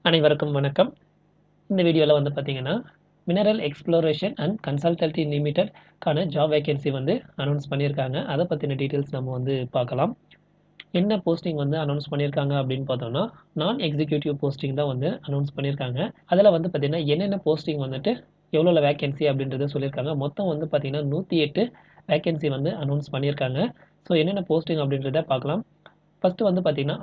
அனைவருக்கும் வணக்கம். இந்த வீடியோல வந்து பார்த்தீங்கன்னா, மினரல் எக்ஸ்ப்ளோரேஷன் அண்ட் கன்சல்டன்சி லிமிடெட்க்கான ஜாப் வேக்கன்சி வந்து அனௌன்ஸ் பண்ணியிருக்காங்க. அத பத்தின டீட்டெயில்ஸ் நம்ம வந்து பார்க்கலாம். என்ன போஸ்டிங் வந்து அனௌன்ஸ் பண்ணியிருக்காங்க அப்படின்னு பார்த்தோம்னா, நான் எக்ஸிக்யூட்டிவ் போஸ்டிங் தான் வந்து அனௌன்ஸ் பண்ணியிருக்காங்க. அதில வந்து பார்த்தீங்கன்னா, என்னென்ன போஸ்டிங் வந்துட்டு எவ்வளோல வேக்கன்சி அப்படின்றத சொல்லியிருக்காங்க. மொத்தம் வந்து பார்த்தீங்கன்னா, 108 வேக்கன்சி வந்து அனௌன்ஸ் பண்ணியிருக்காங்க. ஸோ என்னென்ன போஸ்டிங் அப்படின்றத பார்க்கலாம். ஃபர்ஸ்ட் வந்து பார்த்தீங்கன்னா,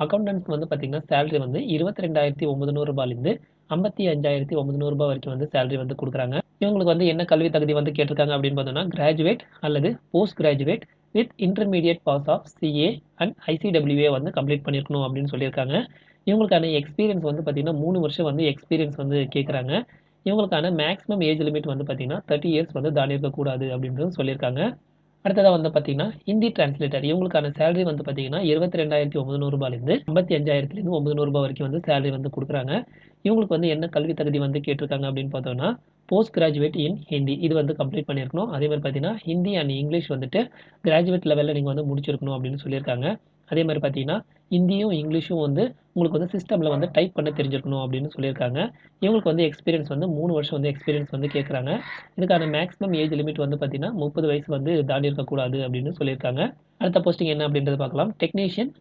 அக்கவுண்டன்ட்ஸ்க்கு வந்து பார்த்தீங்கன்னா, சேலரி வந்து ரூ. 22,900லேருந்து ரூ. 55,900 வரைக்கும் வந்து சேலரி வந்து குடுக்குறாங்க. இவங்களுக்கு வந்து என்ன கல்வி தகுதி வந்து கேட்டிருக்காங்க அப்படின்னு பார்த்தோம்னா, கிராஜுவேட் அல்லது post graduate with intermediate pass of CA and ICWA வந்து கம்ப்ளீட் பண்ணியிருக்கணும் அப்படின்னு சொல்லியிருக்காங்க. இவங்களுக்கான எக்ஸ்பீரியன்ஸ் வந்து பார்த்தீங்கன்னா, 3 வருஷம் வந்து எக்ஸ்பீரியன்ஸ் வந்து கேட்குறாங்க. இவங்களுக்கான மேக்ஸிமம் ஏஜ் லிமிட் வந்து பார்த்தீங்கன்னா, 30 இயர்ஸ் வந்து தாண்டி இருக்கக்கூடாது அப்படின்றது சொல்லியிருக்காங்க. அடுத்ததா வந்து பார்த்தீங்கன்னா, ஹிந்தி டிரான்ஸ்லேட்டர் இவங்களுக்கான சேலரி வந்து பார்த்தீங்கன்னா, ரூ. 22,900லேருந்து ரூ. 55,900 வரைக்கும் வந்து சேலரி வந்து குடுக்குறாங்க. இவங்களுக்கு வந்து என்ன கல்வி தகுதி வந்து கேட்டிருக்காங்க அப்படின்னு பார்த்தோம்னா, போஸ்ட் கிராஜுவேட் இன் ஹிந்தி இது வந்து கம்ப்ளீட் பண்ணியிருக்கணும். அதே மாரி பார்த்தீங்கன்னா, ஹிந்தி அண்ட் இங்கிலீஷ் வந்துட்டு கிராஜுவேட் லெவல்ல நீங்க வந்து முடிச்சிருக்கணும் அப்படின்னு சொல்லியிருக்காங்க. அதே மாரி பார்த்தீங்கன்னா, ஹிந்தியும், இங்கிலீஷும் வந்து உங்களுக்கு வந்து சிஸ்டம்ல வந்து டைப் பண்ண தெரிஞ்சிருக்கணும் அப்படின்னு சொல்லியிருக்காங்க. இவங்களுக்கு வந்து எக்ஸ்பீரியன்ஸ் வந்து 3 வருஷம் வந்து எக்ஸ்பீரியன்ஸ் வந்து கேட்குறாங்க. இதுக்கான மேக்ஸிமம் ஏஜ் லிமிட் வந்து பார்த்தீங்கன்னா, 30 வயசு வந்து தாண்டி இருக்கக்கூடாது அப்படின்னு சொல்லியிருக்காங்க. அடுத்த போஸ்டிங் என்ன அப்படின்றத பார்க்கலாம். Technician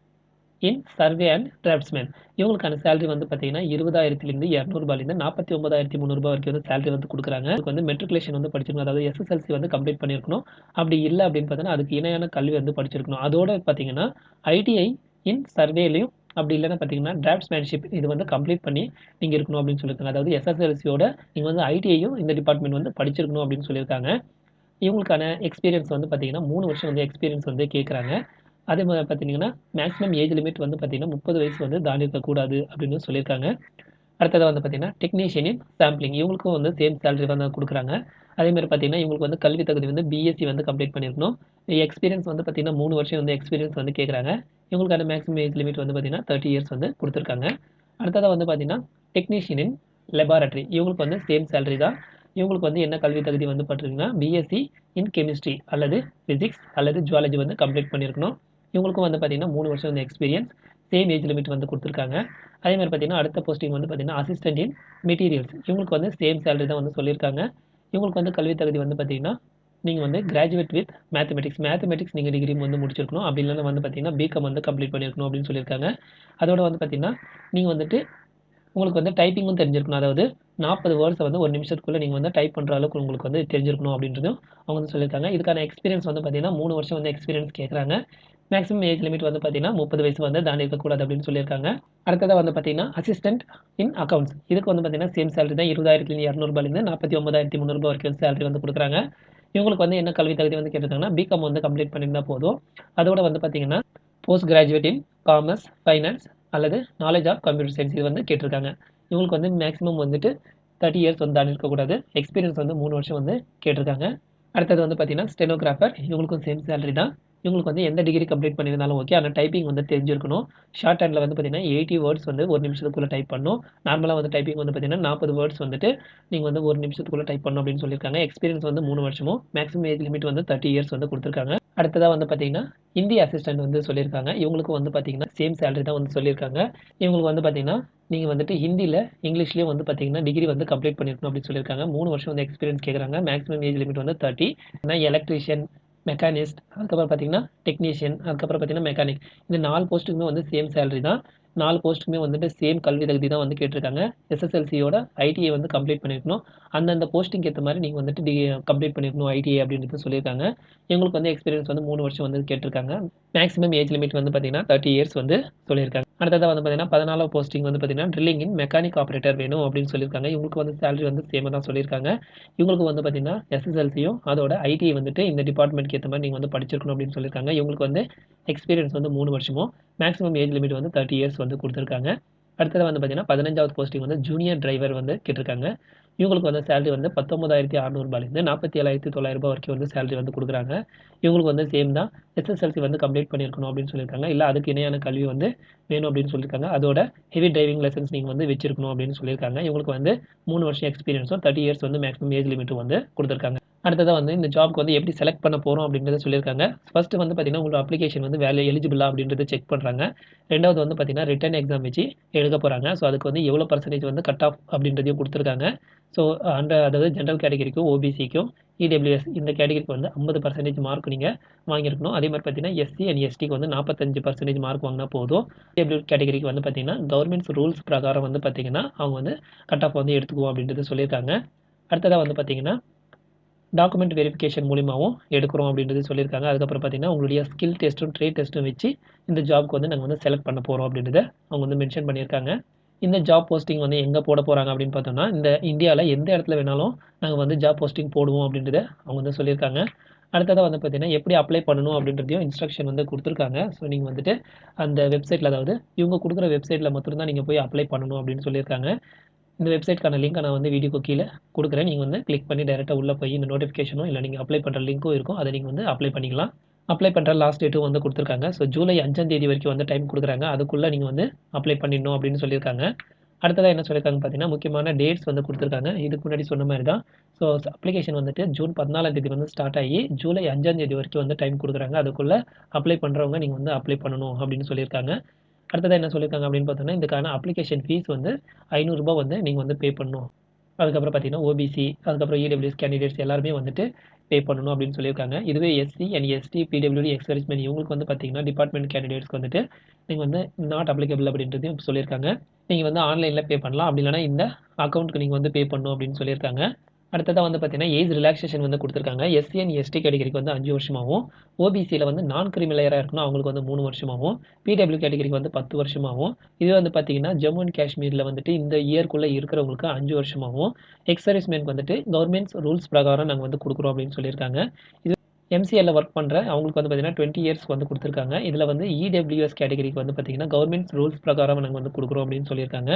in survey and draughtsman இவங்களுக்கான சேலரி வந்து பார்த்தீங்கன்னா, 20,000லேருந்து ரூ. 200லேருந்து ரூ. 49,300 வரைக்கும் வந்து சேலரி வந்து குடுக்குறாங்க. அதுக்கு வந்து மெட்ரிகுலேஷன் வந்து படிச்சிருக்கணும். அதாவது எஸ்எஸ்எல்சி வந்து கம்ப்ளீட் பண்ணியிருக்கணும். அப்படி இல்ல அப்படின்னு பார்த்தீங்கன்னா, அதுக்கு இணையான கல்வி வந்து படிச்சிருக்கணும். அதோட பார்த்தீங்கன்னா, ஐடிஐ இன் சர்வேலயும் அப்படி இல்லன்னா பார்த்தீங்கன்னா, டிராஃப்ட்ஸ்மேன்ஷிப் இது வந்து கம்ப்ளீட் பண்ணி நீங்க இருக்கணும் அப்படின்னு சொல்லியிருக்காங்க. அதாவது எஸ்எஸ்எல்சியோட நீங்க வந்து ஐடிஐயும் இந்த டிபார்ட்மெண்ட் வந்து படிச்சிருக்கணும் அப்படின்னு சொல்லியிருக்காங்க. இவங்களுக்கான எக்ஸ்பீரியன்ஸ் வந்து பார்த்தீங்கன்னா, 3 வருஷம் வந்து எக்ஸ்பீரியன்ஸ் வந்து கேட்குறாங்க. அதே மாரி பார்த்தீங்கன்னா, மேக்ஸிமம் ஏஜ் லிமிட் வந்து பார்த்தீங்கன்னா, 30 வயசு வந்து தாண்டி இருக்கக்கூடாது அப்படின்னு சொல்லியிருக்காங்க. அடுத்ததா வந்து பார்த்தீங்கன்னா, டெக்னீஷியன் இன் சாம்பிளிங் இவங்களுக்கும் வந்து சேம் சேலரி வந்து குடுக்குறாங்க. அதே மாரி பார்த்தீங்கன்னா, இவங்களுக்கு வந்து கல்வி தகுதி வந்து பிஎஸ்சி வந்து கம்ப்ளீட் பண்ணியிருக்கணும். எக்ஸ்பீரியன்ஸ் வந்து பார்த்தீங்கன்னா, 3 வருஷம் வந்து எக்ஸ்பீரியன்ஸ் வந்து கேட்குறாங்க. இவங்களுக்கான மேக்ஸிமம் ஏஜ் லிமிட் வந்து பார்த்தீங்கன்னா, 30 இயர்ஸ் வந்து குடுத்துருக்காங்க. அடுத்ததா வந்து பார்த்தீங்கன்னா, டெக்னீஷியன் இன் லேபாரட்டரி இவங்களுக்கு வந்து சேம் சேலரி தான். இவங்களுக்கு வந்து என்ன கல்வி தகுதி வந்து பார்த்தீங்கன்னா, பிஎஸ்சி இன் கெமிஸ்ட்ரி அல்லது பிசிக்ஸ் அல்லது ஜுவாலஜி வந்து கம்ப்ளீட் பண்ணியிருக்கணும். இவங்களுக்கும் வந்து பார்த்தீங்கன்னா, 3 வருஷம் வந்து எக்ஸ்பீரியன்ஸ், சேம் ஏஜ் லிமிட் வந்து குடுத்துருக்காங்க. அதே மாரி பார்த்தீங்கன்னா, அடுத்த போஸ்டிங் வந்து பார்த்தீங்கன்னா, அசிஸ்டன்ட் இன் மெட்டீரியல்ஸ் இவங்களுக்கு வந்து சேம் சேலரி தான் வந்து சொல்லியிருக்காங்க. இவங்களுக்கு வந்து கல்வி தகுதி வந்து பார்த்தீங்கன்னா, நீங்க வந்து கிராஜுவேட் வித் மேத்தமேட்டிக்ஸ் நீங்க டிகிரி வந்து முடிச்சிருக்கணும். அப்படி இல்லன்னா வந்து பார்த்தீங்கன்னா, பிகாம் வந்து கம்ப்ளீட் பண்ணியிருக்கணும் அப்படின்னு சொல்லியிருக்காங்க. அதோட வந்து பார்த்தீங்கன்னா, நீங்க வந்துட்டு உங்களுக்கு வந்து டைப்பிங்கும் தெரிஞ்சிருக்கணும். அதாவது 40 வேர்ட்ஸ வந்து 1 நிமிஷத்துக்குள்ள நீங்க வந்து டைப் பண்ற அளவுக்கு உங்களுக்கு வந்து தெரிஞ்சிருக்கணும் அப்படின்றதும் அவங்க வந்து சொல்லியிருக்காங்க. இதுக்கான எக்ஸ்பீரியன்ஸ் வந்து பார்த்தீங்கன்னா, 3 வருஷம் வந்து எக்ஸ்பீரியன்ஸ் கேட்குறாங்க. மேக்ஸிமம் ஏஜ் லிமிட் வந்து பார்த்தீங்கன்னா, 30 வயசு வந்து தாண்டி இருக்கக்கூடாது அப்படின்னு சொல்லியிருக்காங்க. அடுத்ததா வந்து பார்த்தீங்கன்னா, அசிஸ்டன்ட் இன் அக்கவுண்ட்ஸ் இதுக்கு வந்து பார்த்தீங்கன்னா, சேம் சேலரி தான் ரூ. 20,200லேருந்து ரூ. 49,300 வரைக்கும் சேலரி வந்து குடுக்குறாங்க. இவங்களுக்கு வந்து என்ன கல்வி தகுதி வந்து கேட்டிருக்காங்கன்னா, பிகாம் வந்து கம்ப்ளீட் பண்ணியிருந்தா போதும். அதோட வந்து பார்த்தீங்கன்னா, போஸ்ட் கிராஜுவேட் இன் காமர்ஸ், ஃபைனான்ஸ் அல்லது நாலேட்ஜ் ஆஃப் கம்ப்யூட்டர் சயின்ஸ் இது வந்து கேட்டிருக்காங்க. இவங்களுக்கு வந்து மேக்ஸிமம் வந்துட்டு 30 இயர்ஸ் வந்து தாண்டி இருக்கக்கூடாது. எக்ஸ்பீரியன்ஸ் வந்து 3 வருஷம் வந்து கேட்டிருக்காங்க. அடுத்தது வந்து பார்த்தீங்கன்னா, ஸ்டெனோகிராஃபர் இவங்களுக்கும் சேம் சேலரி தான். இவங்களுக்கு வந்து எந்த டிகிரி கம்ப்ளீட் பண்ணியிருந்தாலும் ஓகே. ஆனா டைப்பிங் வந்து தெரிஞ்சிருக்கணும். ஷார்ட் ஹேண்ட்ல வந்து பார்த்தீங்கன்னா, 80 வேர்ட்ஸ் வந்து 1 நிமிஷத்துக்குள்ள டைப் பண்ணணும். நார்மலா வந்து டைப்பிங் வந்து பார்த்தீங்கன்னா, 40 வேர்ட்ஸ் வந்துட்டு நீங்க வந்து 1 நிமிஷத்துக்குள்ள டைப் பண்ணணும் அப்படின்னு சொல்லியிருக்காங்க. எக்ஸ்பீரியன்ஸ் வந்து 3 வருஷமும், மேக்ஸிமம் ஏஜ் லிமிட் வந்து 30 இயர்ஸ் வந்து குடுத்துருக்காங்க. அடுத்ததா வந்து பார்த்தீங்கன்னா, ஹிந்தி அசிஸ்டன்ட் வந்து சொல்லியிருக்காங்க. இவங்களுக்கும் வந்து பார்த்தீங்கன்னா, சேம் சேலரி தான் வந்து சொல்லியிருக்காங்க. இவங்களுக்கு வந்து பார்த்தீங்கன்னா, நீங்க வந்துட்டு ஹிந்தில, இங்கிலீஷ்லயும் வந்து பார்த்தீங்கன்னா, டிகிரி வந்து கம்ப்ளீட் பண்ணியிருக்கணும் அப்படின்னு சொல்லியிருக்காங்க. 3 வருஷம் வந்து எக்ஸ்பீரியன்ஸ் கேட்குறாங்க. மேக்ஸிமம் ஏஜ் லிமிட் வந்து 30. எலக்ட்ரீஷியன், மெக்கானிஸ்ட், அதுக்கப்புறம் பார்த்தீங்கன்னா, டெக்னீஷியன், அதுக்கப்புறம் பார்த்தீங்கன்னா, மெக்கானிக். இந்த 4 போஸ்ட்டுக்குமே வந்து சேம் சேலரி தான். 4 போஸ்ட்டுக்குமே வந்துட்டு சேம் கல்வி தகுதி தான் வந்து கேட்டிருக்காங்க. எஸ்எஸ்எல்சியோட ஐடிஐ வந்து கம்ப்ளீட் பண்ணியிருக்கணும். அந்தந்த போஸ்டிங்க்கு ஏத்த மாரி நீங்க வந்துட்டு கம்ப்ளீட் பண்ணியிருக்கணும் ஐடிஐ அப்படின்றது சொல்லியிருக்காங்க. இவங்களுக்கு வந்து எக்ஸ்பீரியன்ஸ் வந்து 3 வருஷம் வந்து கேட்டிருக்காங்க. மேக்ஸிமம் ஏஜ் லிமிட் வந்து பார்த்தீங்கன்னா, 30 இயர்ஸ் வந்து சொல்லியிருக்காங்க. அடுத்ததா வந்து பார்த்தீங்கன்னா, 14வது போஸ்டிங் வந்து பார்த்தீங்கன்னா, ட்ரில்லிங் இன் மெக்கானிக் ஆப்பரேட்டர் வேணும் அப்படின்னு சொல்லியிருக்காங்க. இவங்களுக்கு வந்து சேலரி வந்து சேமா தான் சொல்லியிருக்காங்க. இவங்களுக்கு வந்து பார்த்தீங்கன்னா, எஸ்எஸ்எல்சியும் அதோட ஐடிஐ வந்துட்டு இந்த டிபார்ட்மெண்ட்க்கு ஏத்த மாரி நீங்க வந்து படிச்சிருக்கணும் அப்படின்னு சொல்லியிருக்காங்க. இவங்களுக்கு வந்து எக்ஸ்பீரியன்ஸ் வந்து 3 வருஷமும், மேக்ஸிமம் ஏஜ் லிமிட் வந்து 30 இயர்ஸ் வந்து குடுத்துருக்காங்க. அடுத்தது வந்து பார்த்தீங்கன்னா, 15வது போஸ்டிங் வந்து ஜூனியர் டிரைவர் வந்து கேட்டிருக்காங்க. இவங்களுக்கு வந்து சேலரி வந்து ரூ. 19,600லேருந்து ரூ. 47,900 வரைக்கும் வந்து சேலரி வந்து குடுக்குறாங்க. இவங்களுக்கு வந்து சேம் தான். எஸ்எஸ்எல்சி வந்து கம்ப்ளீட் பண்ணியிருக்கணும் அப்படின்னு சொல்லியிருக்காங்க. இல்ல அதுக்கு இணையான கல்வி வந்து வேணும் அப்படின்னு சொல்லியிருக்காங்க. அதோட ஹெவி டிரைவிங் லைசென்ஸ் நீங்க வந்து வச்சிருக்கணும் அப்படின்னு சொல்லியிருக்காங்க. இவங்களுக்கு வந்து 3 வருஷம் எக்ஸ்பீரியன்ஸும் 30 இயர்ஸ் வந்து மேக்ஸிமம் ஏஜ் லிமிட்டும் வந்து குடுத்துருக்காங்க. அடுத்ததா வந்து இந்த ஜாப்க்கு வந்து எப்படி செலக்ட் பண்ண போறோம் அப்படின்றத சொல்லியிருக்காங்க. ஃபர்ஸ்ட் வந்து பார்த்தீங்கன்னா, உங்களோட அப்ளிகேஷன் வந்து வேலை எலிஜிபிளா அப்படின்றத செக் பண்றாங்க. 2வது வந்து பார்த்தீங்கன்னா, ரிட்டன் எக்ஸாம் வச்சு எழுத போறாங்க. ஸோ அதுக்கு வந்து எவ்வளோ பெர்சன்டேஜ் வந்து கட் ஆஃப் அப்படின்றதையும் குடுத்துருக்காங்க. ஸோ அதாவது ஜெனரல் கேட்டகரிக்கும், ஓபிசிக்கும், இடபிள்யூஎஸ் இந்த கேட்டகரிக்கு வந்து 50% மார்க் நீங்க வாங்கியிருக்கணும். அதே மாரி பார்த்தீங்கன்னா, எஸ்சி அண்ட் எஸ்டிக்கு வந்து 45% மார்க் வாங்குனா போதும். இடபிள்யூ கேட்டகரிக்கு வந்து பார்த்தீங்கன்னா, கவர்மெண்ட்ஸ் ரூல்ஸ் பிரகாரம் வந்து பார்த்தீங்கன்னா, அவங்க வந்து கட் ஆஃப் வந்து எடுத்துக்குவோம் அப்படின்றத சொல்லியிருக்காங்க. அடுத்ததா வந்து பார்த்தீங்கன்னா, டாக்குமெண்ட் வெரிஃபிகேஷன் மூலியமாவும் எடுக்கிறோம் அப்படின்றது சொல்லியிருக்காங்க. அதுக்கப்புறம் பார்த்தீங்கன்னா, உங்களுடைய ஸ்கில் டெஸ்ட்டும், ட்ரேட் டெஸ்ட்டும் வச்சு இந்த ஜாப்க்கு வந்து நாங்க வந்து செலக்ட் பண்ண போறோம் அப்படின்றத அவங்க வந்து மென்ஷன் பண்ணியிருக்காங்க. இந்த ஜாப் போஸ்டிங் வந்து எங்க போட போறாங்க அப்படின்னு பார்த்தோம்னா, இந்த இந்தியால எந்த இடத்துல வேணாலும் நாங்க வந்து ஜாப் போஸ்டிங் போடுவோம் அப்படின்றத அவங்க வந்து சொல்லியிருக்காங்க. அடுத்ததா வந்து பார்த்தீங்கன்னா, எப்படி அப்ளை பண்ணணும் அப்படின்றதையும் இன்ஸ்ட்ரக்ஷன் வந்து குடுத்துருக்காங்க. ஸோ நீங்க வந்துட்டு அந்த வெப்சைட்ல அதாவது இவங்க குடுக்குற வெப்சைட்ல மட்டும் தான் நீங்க போய் அப்ளை பண்ணணும் அப்படின்னு சொல்லியிருக்காங்க. இந்த வெப்சைட்க்கான லிங்க்க நான் வந்து வீடியோக்கு கீழ குடுக்குறேன். நீங்க வந்து கிளிக் பண்ணி டைரக்ட்டா உள்ள போய் இந்த நோட்டிஃபிகேஷனோ, இல்ல நீங்க அப்ளை பண்ற லிங்க்கும் இருக்கும். அத நீங்க வந்து அப்ளை பண்ணிக்கலாம். அப்ளை பண்ற லாஸ்ட் டேட்டும் வந்து குடுத்துருக்காங்க. ஸோ ஜூலை 5ஆம் தேதி வரைக்கும் வந்து டைம் குடுக்குறாங்க. அதுக்குள்ள நீங்க வந்து அப்ளை பண்ணிடணும் அப்படின்னு சொல்லியிருக்காங்க. அடுத்ததா என்ன சொல்லியிருக்காங்கன்னு பார்த்தீங்கன்னா, முக்கியமான டேட்ஸ் வந்து குடுத்துருக்காங்க. இதுக்கு முன்னாடி சொன்ன மாரி தான். ஸோ அப்ளிகேஷன் வந்துட்டு ஜூன் 14ஆம் தேதி வந்து ஸ்டார்ட் ஆகி, ஜூலை 5ஆம் தேதி வரைக்கும் வந்து டைம் குடுக்குறாங்க. அதுக்குள்ள அப்ளை பண்றவங்க நீங்க வந்து அப்ளை பண்ணணும் அப்படின்னு சொல்லியிருக்காங்க. அடுத்ததா என்ன சொல்லியிருக்காங்க அப்படின்னு பார்த்தோம்னா, இதுக்கான அப்ளிகேஷன் ஃபீஸ் வந்து ரூ. 500 வந்து நீங்க வந்து பே பண்ணணும். அதுக்கப்புறம் பார்த்தீங்கன்னா, ஓபிசி அதுக்கப்புறம் இடபிள்யூஎஸ் கேண்டிடேட்ஸ் எல்லாருமே வந்துட்டு பே பண்ணணும் அப்படின்னு சொல்லியிருக்காங்க. இதுவே SC and ST, PWD, ex serviceman இவங்களுக்கு வந்து பார்த்தீங்கன்னா, டிபார்ட்மெண்ட் கேண்டிடேட்ஸ்க்கு வந்துட்டு நீங்க வந்து நாட் அப்ளிகபிள் அப்படின்றதையும் சொல்லியிருக்காங்க. நீங்க வந்து ஆன்லைன்ல பே பண்ணலாம். அப்படி இல்லன்னா இந்த அக்கவுண்ட்க்கு நீங்க வந்து பே பண்ணணும் அப்படின்னு சொல்லியிருக்காங்க. அடுத்ததா வந்து பார்த்தீங்கன்னா, ஏஜ் ரிலாக்சேஷன் வந்து குடுத்துருக்காங்க. எஸ்சி அண்ட் எஸ்டி கேட்டகரிக்கு வந்து 5 வருஷமாவும், ஓபிசில வந்து நான் கிரிமிலேயரா இருக்கணும் அவங்களுக்கு வந்து 3 வருஷமாவும், பிடபிள்யூ கேட்டகரிக்கு வந்து 10 வருஷமாவும், இதுவே வந்து பார்த்தீங்கன்னா, ஜம்மு அண்ட் காஷ்மீர்ல வந்துட்டு இந்த இயர்க்குள்ள இருக்கிறவங்களுக்கு 5 வருஷமாவும், எக்ஸ் சர்வீஸ்மேன்க்கு வந்துட்டு கவர்மெண்ட்ஸ் ரூல்ஸ் பிரகாரம் நாங்க வந்து குடுக்குறோம் அப்படின்னு சொல்லியிருக்காங்க. இது எம்சிஎல்ல ஒர்க் பண்ற அவங்களுக்கு வந்து பார்த்தீங்கன்னா, 20 இயர்ஸ்க்கு வந்து குடுத்துருக்காங்க. இதுல வந்து இடபிள்யூஎஸ் கேட்டகரிக்கு வந்து பார்த்தீங்கன்னா, கவர்மெண்ட்ஸ் ரூல்ஸ் பிரகாரம் நாங்க வந்து குடுக்குறோம் அப்படின்னு சொல்லியிருக்காங்க.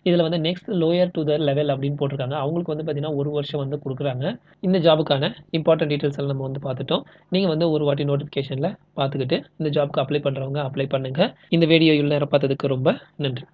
இதுல வந்து next lower to the level அப்படின்னு போட்டிருக்காங்க. அவங்களுக்கு வந்து பார்த்தீங்கன்னா, 1 வருஷம் வந்து குடுக்குறாங்க. இந்த ஜாபுக்கான இம்பார்ட்டன்ட் டீட்டெயில்ஸ் எல்லாம் நம்ம வந்து பார்த்துட்டோம். நீங்க வந்து ஒரு வாட்டி நோட்டிஃபிகேஷன்ல பார்த்துக்கிட்டு, இந்த ஜாப்க்கு அப்ளை பண்றவங்க அப்ளை பண்ணுங்க. இந்த வீடியோ இவ்வளவு நேரம் பார்த்ததுக்கு ரொம்ப நன்றி.